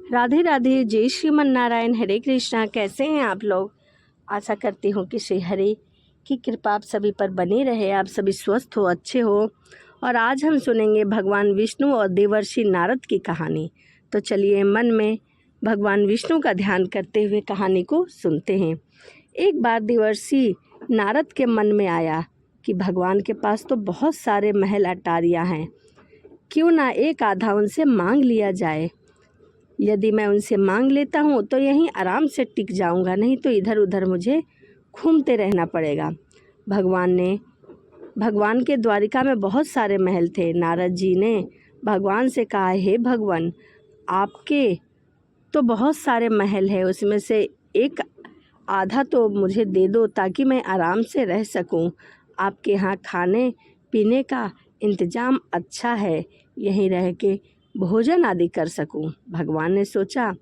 राधे राधे, जय श्रीमन नारायण, हरे कृष्णा। कैसे हैं आप लोग? आशा करती हूँ कि श्री हरि की कृपा आप सभी पर बनी रहे, आप सभी स्वस्थ हो, अच्छे हो। और आज हम सुनेंगे भगवान विष्णु और देवर्षि नारद की कहानी। तो चलिए मन में भगवान विष्णु का ध्यान करते हुए कहानी को सुनते हैं। एक बार देवर्षि नारद के मन में आया कि भगवान के पास तो बहुत सारे महल अटारियाँ हैं, क्यों ना एक आधा उनसे मांग लिया जाए। यदि मैं उनसे मांग लेता हूँ तो यहीं आराम से टिक जाऊँगा, नहीं तो इधर उधर मुझे घूमते रहना पड़ेगा। भगवान के द्वारिका में बहुत सारे महल थे। नारद जी ने भगवान से कहा, हे भगवान, आपके तो बहुत सारे महल है, उसमें से एक आधा तो मुझे दे दो ताकि मैं आराम से रह सकूं। आपके यहाँ खाने पीने का इंतज़ाम अच्छा है, यहीं रह के भोजन आदि कर सकूं। भगवान ने सोचा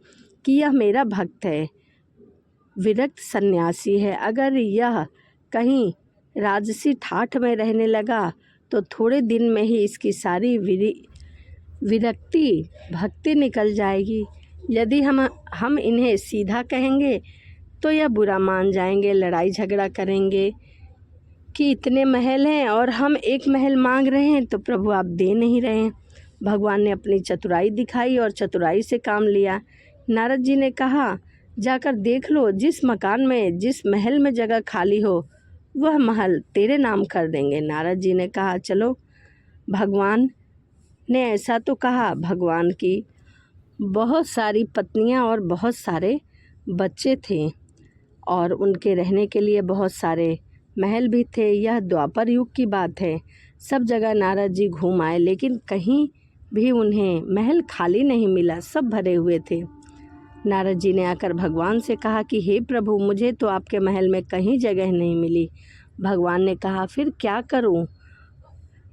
कि यह मेरा भक्त है, विरक्त सन्यासी है, अगर यह कहीं राजसी ठाठ में रहने लगा तो थोड़े दिन में ही इसकी सारी विरक्ति भक्ति निकल जाएगी। यदि हम इन्हें सीधा कहेंगे तो यह बुरा मान जाएंगे, लड़ाई झगड़ा करेंगे कि इतने महल हैं और हम एक महल मांग रहे हैं तो प्रभु आप दे नहीं रहे हैं। भगवान ने अपनी चतुराई दिखाई और चतुराई से काम लिया। नारद जी ने कहा, जाकर देख लो, जिस मकान में जिस महल में जगह खाली हो वह महल तेरे नाम कर देंगे। नारद जी ने कहा, चलो। भगवान ने ऐसा तो कहा। भगवान की बहुत सारी पत्नियां और बहुत सारे बच्चे थे और उनके रहने के लिए बहुत सारे महल भी थे। यह द्वापर युग की बात है। सब जगह नारद जी घूम आए, लेकिन कहीं भी उन्हें महल खाली नहीं मिला, सब भरे हुए थे। नारद जी ने आकर भगवान से कहा कि हे प्रभु, मुझे तो आपके महल में कहीं जगह नहीं मिली। भगवान ने कहा, फिर क्या करूं?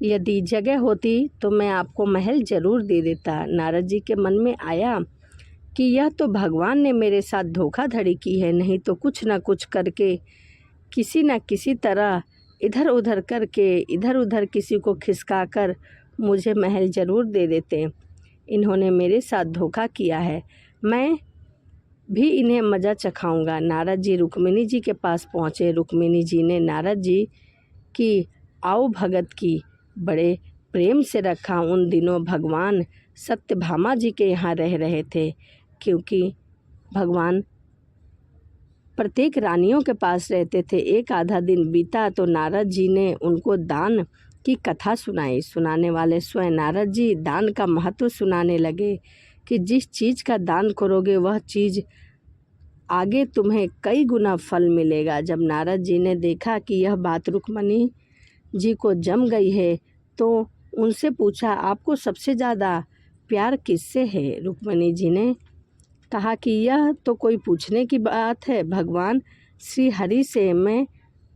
यदि जगह होती तो मैं आपको महल जरूर दे देता। नारद जी के मन में आया कि यह तो भगवान ने मेरे साथ धोखाधड़ी की है, नहीं तो कुछ ना कुछ करके किसी न किसी तरह इधर उधर किसी को खिसका कर मुझे महल ज़रूर दे देते। इन्होंने मेरे साथ धोखा किया है, मैं भी इन्हें मज़ा चखाऊंगा। नारद जी रुक्मिणी जी के पास पहुँचे। रुक्मिणी जी ने नारद जी की आओ भगत की बड़े प्रेम से रखा। उन दिनों भगवान सत्यभामा जी के यहाँ रह रहे थे, क्योंकि भगवान प्रत्येक रानियों के पास रहते थे। एक आधा दिन बीता तो नारद जी ने उनको दान की कथा सुनाई। सुनाने वाले स्वयं नारद जी दान का महत्व सुनाने लगे कि जिस चीज़ का दान करोगे वह चीज़ आगे तुम्हें कई गुना फल मिलेगा। जब नारद जी ने देखा कि यह बात रुक्मिणी जी को जम गई है तो उनसे पूछा, आपको सबसे ज़्यादा प्यार किससे है? रुक्मिणी जी ने कहा कि यह तो कोई पूछने की बात है, भगवान श्री हरि से मैं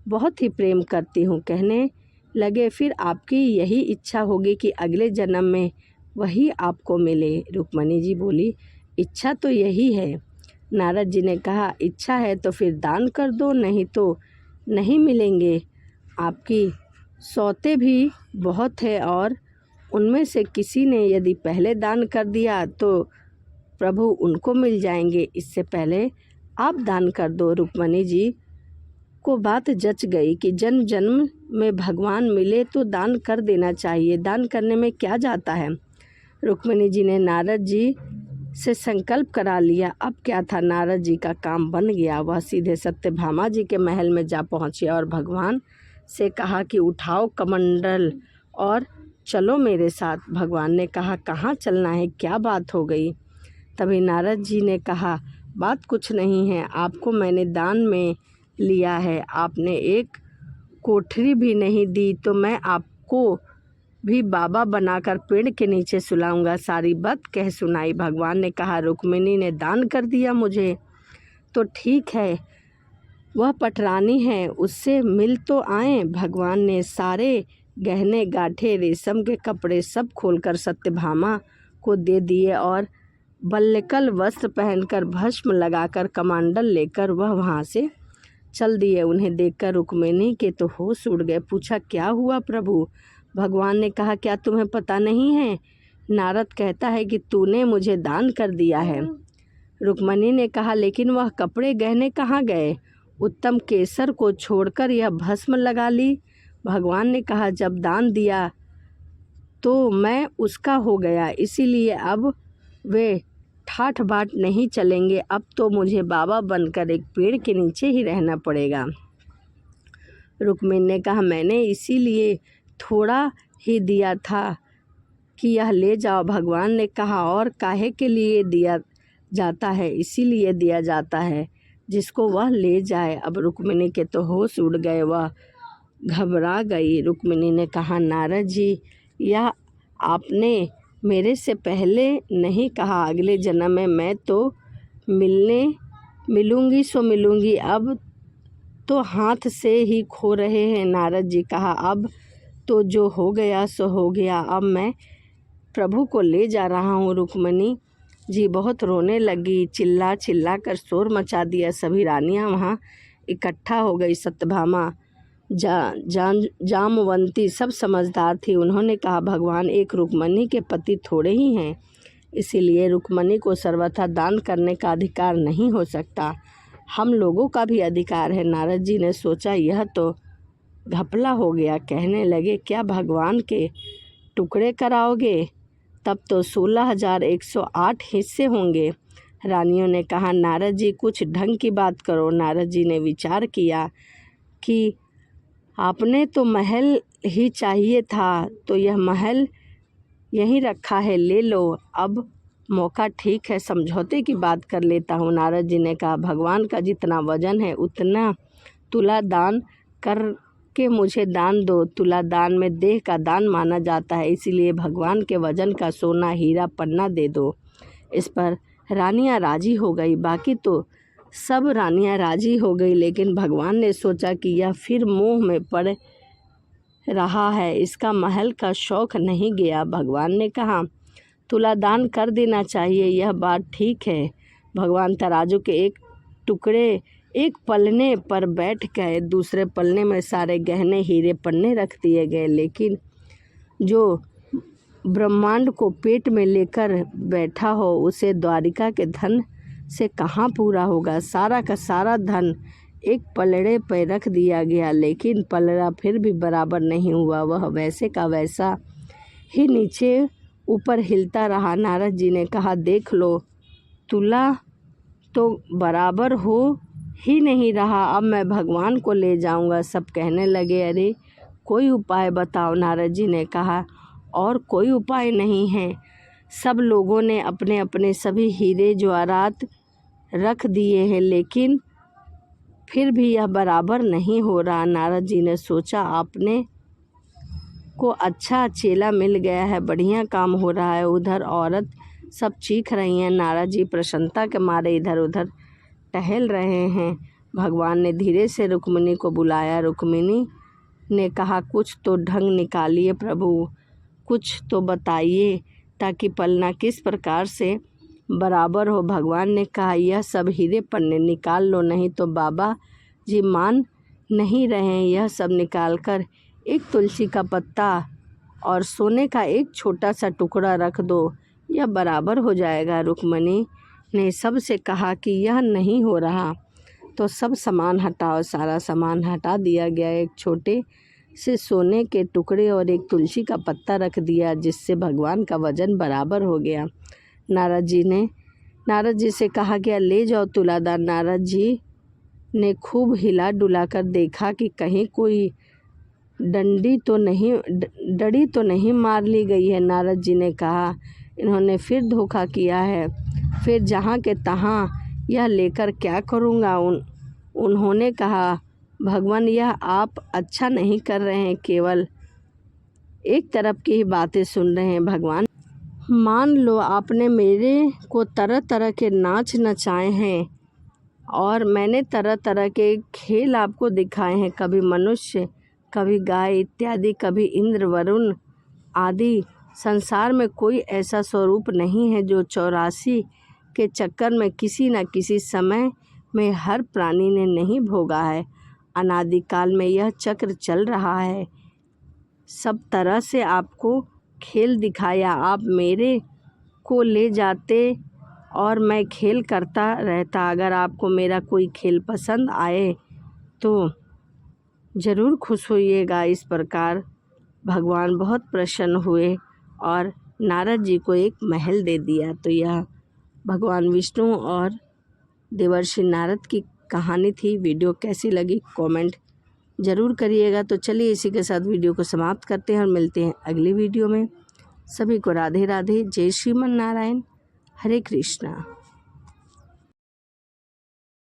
बहुत ही प्रेम करती हूँ। कहने लगे, फिर आपकी यही इच्छा होगी कि अगले जन्म में वही आपको मिले? रुक्मिणी जी बोली, इच्छा तो यही है। नारद जी ने कहा, इच्छा है तो फिर दान कर दो, नहीं तो नहीं मिलेंगे। आपकी सौतें भी बहुत है और उनमें से किसी ने यदि पहले दान कर दिया तो प्रभु उनको मिल जाएंगे, इससे पहले आप दान कर दो। रुक्मिणी जी को बात जच गई कि जन्म जन्म में भगवान मिले तो दान कर देना चाहिए, दान करने में क्या जाता है। रुक्मिणी जी ने नारद जी से संकल्प करा लिया। अब क्या था, नारद जी का काम बन गया। वह सीधे सत्यभामा जी के महल में जा पहुँचे और भगवान से कहा कि उठाओ कमंडल और चलो मेरे साथ। भगवान ने कहा, कहाँ चलना है, क्या बात हो गई? तभी नारद जी ने कहा, बात कुछ नहीं है, आपको मैंने दान में लिया है, आपने एक कोठरी भी नहीं दी तो मैं आपको भी बाबा बनाकर पेड़ के नीचे सुलाऊंगा। सारी बात कह सुनाई। भगवान ने कहा, रुक्मिणी ने दान कर दिया मुझे तो ठीक है, वह पटरानी है, उससे मिल तो आए। भगवान ने सारे गहने गांठे, रेशम के कपड़े सब खोलकर सत्यभामा को दे दिए और बल्लेकल वस्त्र पहनकर, भस्म लगाकर, कमंडल लेकर वह वहाँ से चल दिए। उन्हें देखकर रुक्मिणी के तो होश उड़ गए। पूछा, क्या हुआ प्रभु? भगवान ने कहा, क्या तुम्हें पता नहीं है? नारद कहता है कि तूने मुझे दान कर दिया है। रुक्मिणी ने कहा, लेकिन वह कपड़े गहने कहाँ गए? उत्तम केसर को छोड़कर यह भस्म लगा ली। भगवान ने कहा, जब दान दिया तो मैं उसका हो गया, इसीलिए अब वे ठाठ बाट नहीं चलेंगे। अब तो मुझे बाबा बनकर एक पेड़ के नीचे ही रहना पड़ेगा। रुक्मिणी ने कहा, मैंने इसीलिए थोड़ा ही दिया था कि यह ले जाओ। भगवान ने कहा, और काहे के लिए दिया जाता है? इसीलिए दिया जाता है जिसको वह ले जाए। अब रुक्मिणी के तो होश उड़ गए, वह घबरा गई। रुक्मिणी ने कहा, नारद जी, यह आपने मेरे से पहले नहीं कहा। अगले जन्म में मैं तो मिलूंगी सो मिलूंगी, अब तो हाथ से ही खो रहे हैं। नारद जी कहा, अब तो जो हो गया सो हो गया, अब मैं प्रभु को ले जा रहा हूँ। रुक्मिणी जी बहुत रोने लगी, चिल्ला चिल्ला कर शोर मचा दिया। सभी रानियां वहाँ इकट्ठा हो गई। सत्यभामा, जामवंती सब समझदार थी। उन्होंने कहा, भगवान एक रुक्मिणी के पति थोड़े ही हैं, इसीलिए रुक्मिणी को सर्वथा दान करने का अधिकार नहीं हो सकता। हम लोगों का भी अधिकार है। नारद जी ने सोचा, यह तो घपला हो गया। कहने लगे, क्या भगवान के टुकड़े कराओगे? तब तो 16,108 हिस्से होंगे। रानियों ने कहा, नारद जी कुछ ढंग की बात करो। नारद जी ने विचार किया कि आपने तो महल ही चाहिए था, तो यह महल यहीं रखा है, ले लो। अब मौका ठीक है, समझौते की बात कर लेता हूँ। नारद जी ने कहा, भगवान का जितना वजन है उतना तुला दान करके मुझे दान दो। तुला दान में देह का दान माना जाता है, इसीलिए भगवान के वजन का सोना, हीरा, पन्ना दे दो। इस पर रानियां राजी हो गई। बाकी तो सब रानियां राजी हो गई, लेकिन भगवान ने सोचा कि यह फिर मोह में पड़ रहा है, इसका महल का शौक नहीं गया। भगवान ने कहा, तुला दान कर देना चाहिए, यह बात ठीक है। भगवान तराजू के एक टुकड़े एक पलने पर बैठ गए, दूसरे पलने में सारे गहने, हीरे, पन्ने रख दिए गए। लेकिन जो ब्रह्मांड को पेट में लेकर बैठा हो, उसे द्वारिका के धन से कहाँ पूरा होगा। सारा का सारा धन एक पलड़े पर रख दिया गया, लेकिन पलड़ा फिर भी बराबर नहीं हुआ, वह वैसे का वैसा ही नीचे ऊपर हिलता रहा। नारद जी ने कहा, देख लो, तुला तो बराबर हो ही नहीं रहा, अब मैं भगवान को ले जाऊंगा। सब कहने लगे, अरे कोई उपाय बताओ। नारद जी ने कहा, और कोई उपाय नहीं है। सब लोगों ने अपने अपने सभी हीरे जवाहरात रख दिए हैं, लेकिन फिर भी यह बराबर नहीं हो रहा। नारद जी ने सोचा, आपने को अच्छा चेला मिल गया है, बढ़िया काम हो रहा है। उधर औरत सब चीख रही हैं, नारद जी प्रसन्नता के मारे इधर उधर टहल रहे हैं। भगवान ने धीरे से रुक्मिणी को बुलाया। रुक्मिणी ने कहा, कुछ तो ढंग निकालिए प्रभु, कुछ तो बताइए ताकि पलना किस प्रकार से बराबर हो। भगवान ने कहा, यह सब हीरे पन्ने निकाल लो, नहीं तो बाबा जी मान नहीं रहे हैं। यह सब निकालकर एक तुलसी का पत्ता और सोने का एक छोटा सा टुकड़ा रख दो, यह बराबर हो जाएगा। रुक्मिणी ने सबसे कहा कि यह नहीं हो रहा, तो सब सामान हटाओ। सारा सामान हटा दिया गया। एक छोटे से सोने के टुकड़े और एक तुलसी का पत्ता रख दिया, जिससे भगवान का वजन बराबर हो गया। नारद जी से कहा गया, ले जाओ तुलादार। नारद जी ने खूब हिला डुला कर देखा कि कहीं कोई डंडी तो नहीं मार ली गई है। नारद जी ने कहा, इन्होंने फिर धोखा किया है, फिर जहाँ के तहाँ यह लेकर क्या करूँगा। उन्होंने कहा, भगवान यह आप अच्छा नहीं कर रहे हैं, केवल एक तरफ की ही बातें सुन रहे हैं। भगवान मान लो आपने मेरे को तरह तरह के नाच नचाए हैं और मैंने तरह तरह के खेल आपको दिखाए हैं, कभी मनुष्य, कभी गाय इत्यादि, कभी इंद्र, वरुण आदि। संसार में कोई ऐसा स्वरूप नहीं है जो 84 के चक्कर में किसी न किसी समय में हर प्राणी ने नहीं भोगा है। अनादिकाल में यह चक्र चल रहा है। सब तरह से आपको खेल दिखाया, आप मेरे को ले जाते और मैं खेल करता रहता। अगर आपको मेरा कोई खेल पसंद आए तो ज़रूर खुश होइएगा। इस प्रकार भगवान बहुत प्रसन्न हुए और नारद जी को एक महल दे दिया। तो यह भगवान विष्णु और देवर्षि नारद की कहानी थी। वीडियो कैसी लगी कमेंट ज़रूर करिएगा। तो चलिए इसी के साथ वीडियो को समाप्त करते हैं और मिलते हैं अगली वीडियो में। सभी को राधे राधे। जय श्रीमन नारायण। हरे कृष्णा।